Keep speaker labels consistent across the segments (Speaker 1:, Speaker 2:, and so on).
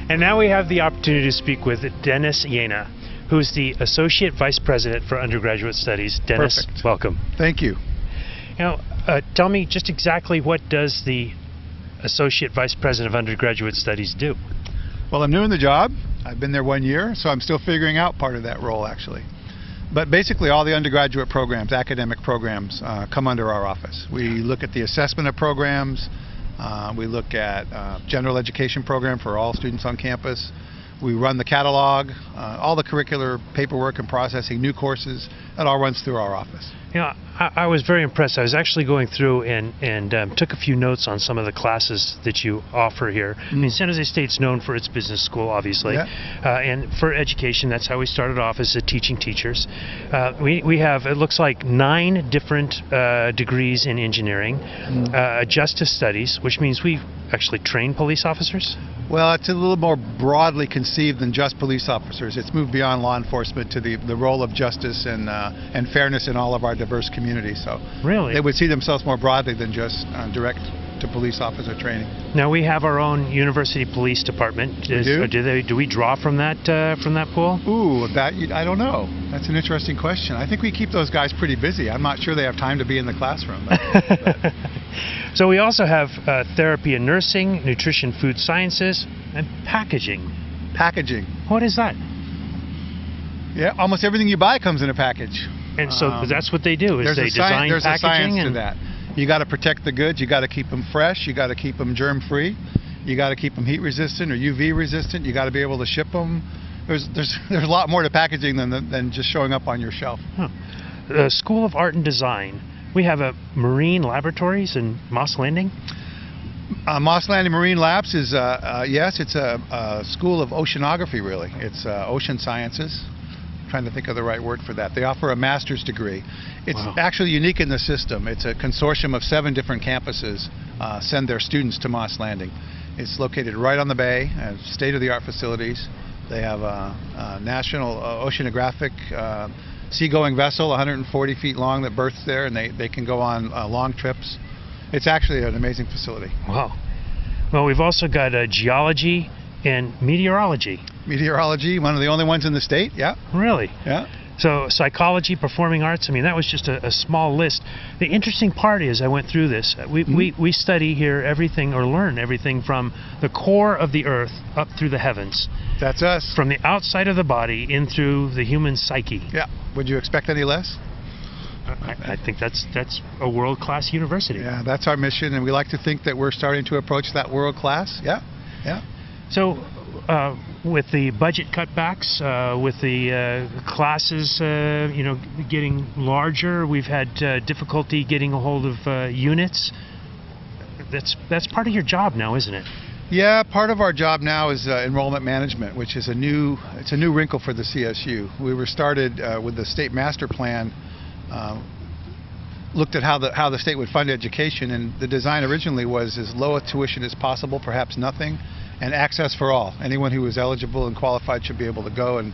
Speaker 1: And now we have the opportunity to speak with Dennis Jaehne, who's the Associate Vice President for Undergraduate Studies. Dennis,
Speaker 2: Perfect.
Speaker 1: welcome.
Speaker 2: Thank you.
Speaker 1: Now, tell me just exactly what does the Associate Vice President of Undergraduate Studies do?
Speaker 2: Well, I'm new in the job. I've been there 1 year, so I'm still figuring out part of that role, actually. But basically, all the undergraduate programs, academic programs, come under our office. We look at the assessment of programs. We look at general education program for all students on campus. We run the catalog, all the curricular paperwork and processing, new courses. It all runs through our office.
Speaker 1: You know, I was very impressed. I was actually going through and took a few notes on some of the classes that you offer here. I mean, San Jose State's known for its business school, obviously, and for education. That's how we started off, as teaching teachers. We have, it looks like, 9 different degrees in engineering, justice studies, which means we actually train police officers.
Speaker 2: Well, it's a little more broadly conceived than just police officers. It's moved beyond law enforcement to the role of justice and fairness in all of our diverse communities. So
Speaker 1: really,
Speaker 2: they would see themselves more broadly than just direct to police officer training.
Speaker 1: Now we have our own university police department. Do we draw from that pool?
Speaker 2: Ooh, I don't know. That's an interesting question. I think we keep those guys pretty busy. I'm not sure they have time to be in the classroom. But.
Speaker 1: So we also have therapy and nursing, nutrition, food sciences, and packaging.
Speaker 2: Packaging.
Speaker 1: What is that?
Speaker 2: Yeah, almost everything you buy comes in a package.
Speaker 1: And so that's what they do, is they design
Speaker 2: there's
Speaker 1: packaging.
Speaker 2: There's a science to that. You got to protect the goods. You got to keep them fresh. You got to keep them germ-free. You got to keep them heat resistant or UV resistant. You got to be able to ship them. There's a lot more to packaging than just showing up on your shelf.
Speaker 1: The School of Art and Design. We have marine laboratories in Moss Landing.
Speaker 2: Moss Landing Marine Labs is yes, it's a school of oceanography. Really, it's ocean sciences. I'm trying to think of the right word for that. They offer a master's degree. It's actually unique in the system. It's a consortium of 7 different campuses send their students to Moss Landing. It's located right on the bay, state-of-the-art facilities. They have a national oceanographic seagoing vessel, 140 feet long, that berths there, and they can go on long trips. It's actually an amazing facility.
Speaker 1: Wow. Well, we've also got geology and meteorology.
Speaker 2: Meteorology, one of the only ones in the state, yeah.
Speaker 1: Really?
Speaker 2: Yeah.
Speaker 1: So psychology, performing arts, I mean, that was just a small list. The interesting part is, I went through this, we study here everything, or learn everything, from the core of the earth up through the heavens.
Speaker 2: That's us.
Speaker 1: From the outside of the body in through the human psyche.
Speaker 2: Yeah. Would you expect any less?
Speaker 1: I think that's a world-class university.
Speaker 2: Yeah, that's our mission, and we like to think that we're starting to approach that world class. Yeah, yeah.
Speaker 1: So, with the budget cutbacks, with the classes, getting larger, we've had difficulty getting a hold of units. That's part of your job now, isn't it?
Speaker 2: Yeah, part of our job now is enrollment management, which is a new wrinkle for the CSU. We were started with the state master plan. Looked at how the state would fund education, and the design originally was as low a tuition as possible, perhaps nothing, and access for all. Anyone who was eligible and qualified should be able to go and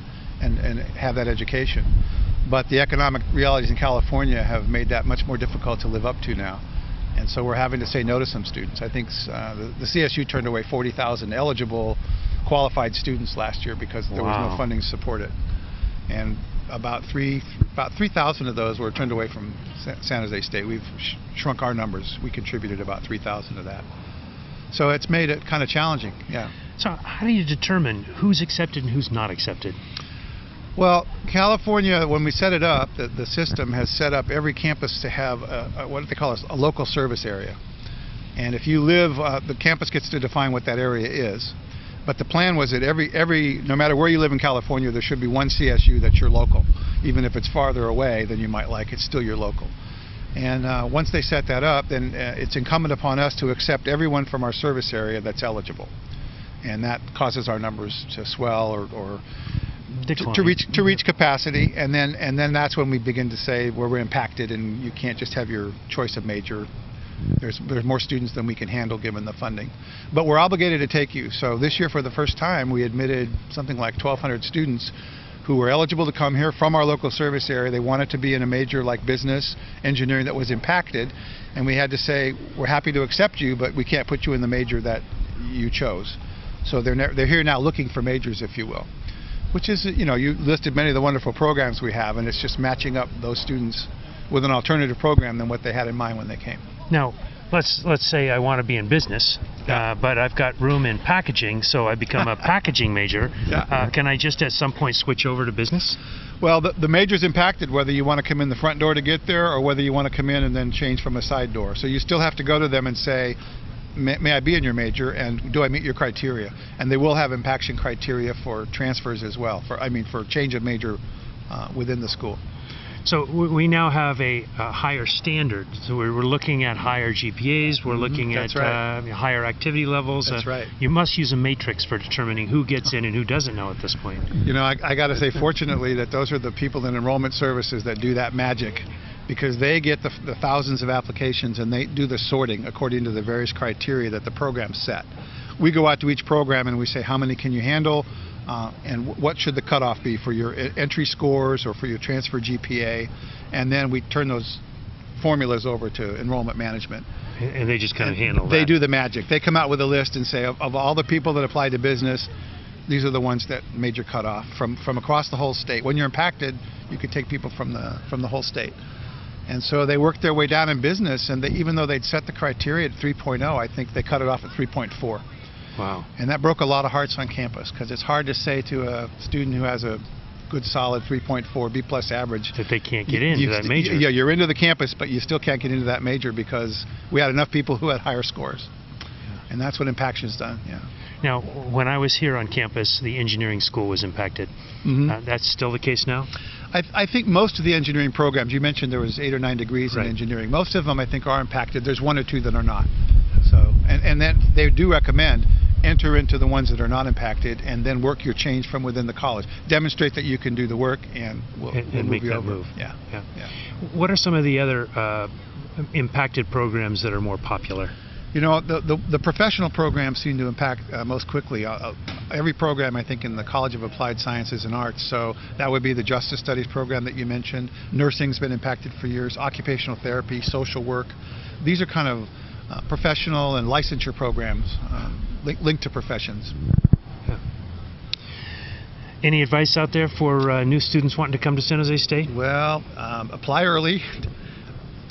Speaker 2: have that education. But the economic realities in California have made that much more difficult to live up to now. And so we're having to say no to some students. I think the CSU turned away 40,000 eligible, qualified students last year because there was no funding to support it. And about 3,000 of those were turned away from San Jose State. We've shrunk our numbers. We contributed about 3,000 of that. So it's made it kind of challenging, yeah.
Speaker 1: So how do you determine who's accepted and who's not accepted?
Speaker 2: Well, California, when we set it up, the system has set up every campus to have what they call a local service area. And if you live, the campus gets to define what that area is. But the plan was that no matter where you live in California, there should be one CSU that's your local. Even if it's farther away than you might like, it's still your local. And once they set that up, then it's incumbent upon us to accept everyone from our service area that's eligible. And that causes our numbers to swell or to reach capacity, and then that's when we begin to say where we're impacted, and you can't just have your choice of major. There's more students than we can handle given the funding, but we're obligated to take you. So this year, for the first time, we admitted something like 1,200 students who were eligible to come here from our local service area. They wanted to be in a major like business, engineering that was impacted, and we had to say, we're happy to accept you, but we can't put you in the major that you chose. So they're here now looking for majors, if you will, which is, you know, you listed many of the wonderful programs we have, and it's just matching up those students with an alternative program than what they had in mind when they came.
Speaker 1: Now, let's say I want to be in business, but I've got room in packaging, so I become a packaging major. Can I just at some point switch over to business?
Speaker 2: Well, the major's impacted whether you want to come in the front door to get there or whether you want to come in and then change from a side door. So you still have to go to them and say, may I be in your major, and do I meet your criteria? And they will have impaction criteria for transfers as well, for change of major within the school.
Speaker 1: So we now have a higher standard. So we're looking at higher GPAs. We're looking at higher activity levels.
Speaker 2: That's right.
Speaker 1: You must use a matrix for determining who gets in and who doesn't know at this point.
Speaker 2: You know, I got to say, fortunately, that those are the people in enrollment services that do that magic, because they get the thousands of applications and they do the sorting according to the various criteria that the program set. We go out to each program and we say, how many can you handle? And what should the cutoff be for your entry scores or for your transfer GPA? And then we turn those formulas over to enrollment management.
Speaker 1: And they just kind of handle that.
Speaker 2: They do the magic. They come out with a list and say, of all the people that apply to business, these are the ones that major cutoff from across the whole state. When you're impacted, you could take people from the whole state. And so they worked their way down in business, and even though they'd set the criteria at 3.0, I think they cut it off at 3.4.
Speaker 1: Wow. And
Speaker 2: that broke a lot of hearts on campus, because it's hard to say to a student who has a good solid 3.4 B+ average
Speaker 1: that they can't get into that major.
Speaker 2: Yeah, you're into the campus, but you still can't get into that major because we had enough people who had higher scores. And that's what impaction's done. Yeah.
Speaker 1: Now, when I was here on campus, the engineering school was impacted. That's still the case now?
Speaker 2: I think most of the engineering programs, you mentioned there was 8 or 9 degrees in engineering. Most of them, I think, are impacted. There's 1 or 2 that are not. So, and then they do recommend enter into the ones that are not impacted, and then work your change from within the college. Demonstrate that you can do the work, and we'll
Speaker 1: make
Speaker 2: you
Speaker 1: that
Speaker 2: over.
Speaker 1: move. Yeah. What are some of the other impacted programs that are more popular?
Speaker 2: You know, the professional programs seem to impact most quickly. Every program, I think, in the College of Applied Sciences and Arts, so that would be the Justice Studies program that you mentioned. Nursing's been impacted for years, occupational therapy, social work. These are kind of professional and licensure programs linked to professions.
Speaker 1: Any advice out there for new students wanting to come to San Jose State?
Speaker 2: Well, apply early.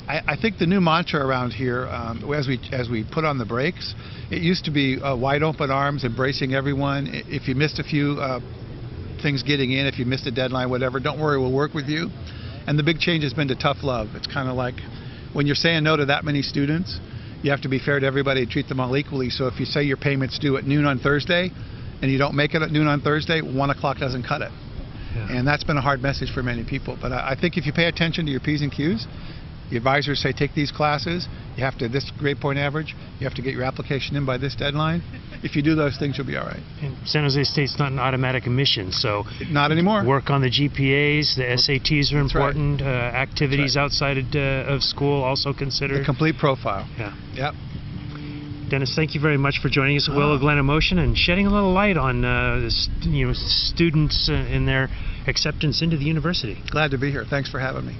Speaker 2: I think the new mantra around here, as we put on the brakes, it used to be wide open arms, embracing everyone. If you missed a few things getting in, if you missed a deadline, whatever, don't worry, we'll work with you. And the big change has been to tough love. It's kind of like when you're saying no to that many students, you have to be fair to everybody and treat them all equally. So if you say your payment's due at noon on Thursday and you don't make it at noon on Thursday, 1 o'clock doesn't cut it. And that's been a hard message for many people. But I think if you pay attention to your P's and Q's, the advisors say take these classes, you have to this grade point average, you have to get your application in by this deadline. If you do those things, you'll be all right.
Speaker 1: And San Jose State's not an automatic admission, so
Speaker 2: not anymore.
Speaker 1: Work on the GPAs, the SATs are important, activities outside of school also considered.
Speaker 2: The complete profile.
Speaker 1: Yep. Dennis, thank you very much for joining us at Willow Glen Emotion and shedding a little light on students and their acceptance into the university.
Speaker 2: Glad to be here. Thanks for having me.